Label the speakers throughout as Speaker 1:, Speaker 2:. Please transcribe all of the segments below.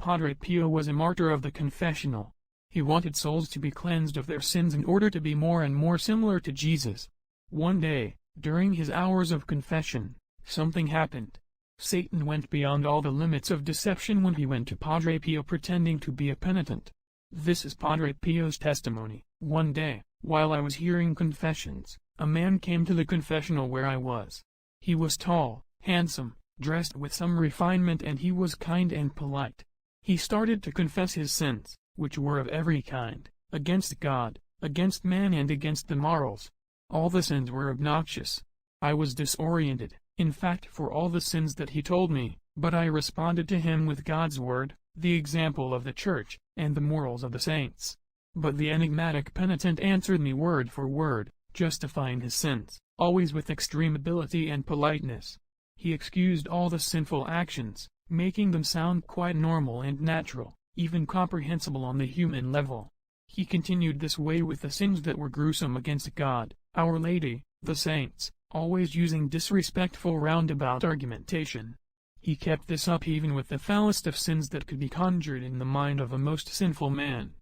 Speaker 1: Padre Pio was a martyr of the confessional. He wanted souls to be cleansed of their sins in order to be more and more similar to Jesus. One day, during his hours of confession, something happened. Satan went beyond all the limits of deception when he went to Padre Pio pretending to be a penitent. This is Padre Pio's testimony. One day, while I was hearing confessions, a man came to the confessional where I was. He was tall, handsome, dressed with some refinement, and he was kind and polite. He started to confess his sins, which were of every kind, against God, against man, and against the morals. All the sins were obnoxious. I was disoriented, in fact, for all the sins that he told me, but I responded to him with God's word, the example of the Church, and the morals of the saints. But the enigmatic penitent answered me word for word, justifying his sins, always with extreme ability and politeness. He excused all the sinful actions, making them sound quite normal and natural, even comprehensible on the human level. He continued this way with the sins that were gruesome against God, Our Lady, the saints, always using disrespectful roundabout argumentation. He kept this up even with the foulest of sins that could be conjured in the mind of a most sinful man.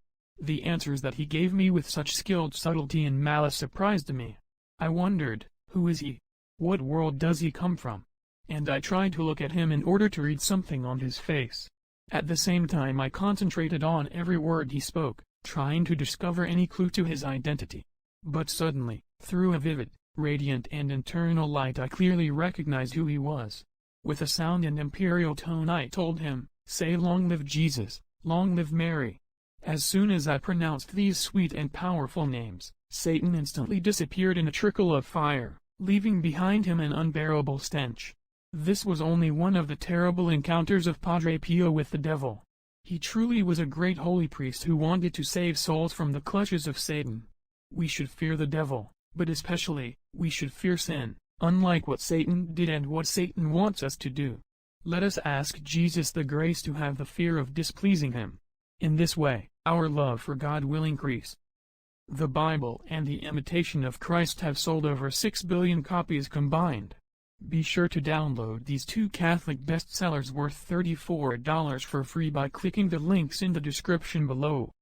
Speaker 1: The answers that he gave me with such skilled subtlety and malice surprised me. I wondered, who is he? What world does he come from? And I tried to look at him in order to read something on his face. At the same time I concentrated on every word he spoke, trying to discover any clue to his identity. But suddenly, through a vivid, radiant and internal light, I clearly recognized who he was. With a sound and imperial tone I told him, "Say, long live Jesus, long live Mary." As soon as I pronounced these sweet and powerful names, Satan instantly disappeared in a trickle of fire, leaving behind him an unbearable stench. This was only one of the terrible encounters of Padre Pio with the devil. He truly was a great holy priest who wanted to save souls from the clutches of Satan. We should fear the devil, but especially, we should fear sin, unlike what Satan did and what Satan wants us to do. Let us ask Jesus the grace to have the fear of displeasing him. In this way, our love for God will increase. The Bible and the Imitation of Christ have sold over 6 billion copies combined. Be sure to download these two Catholic bestsellers worth $34 for free by clicking the links in the description below.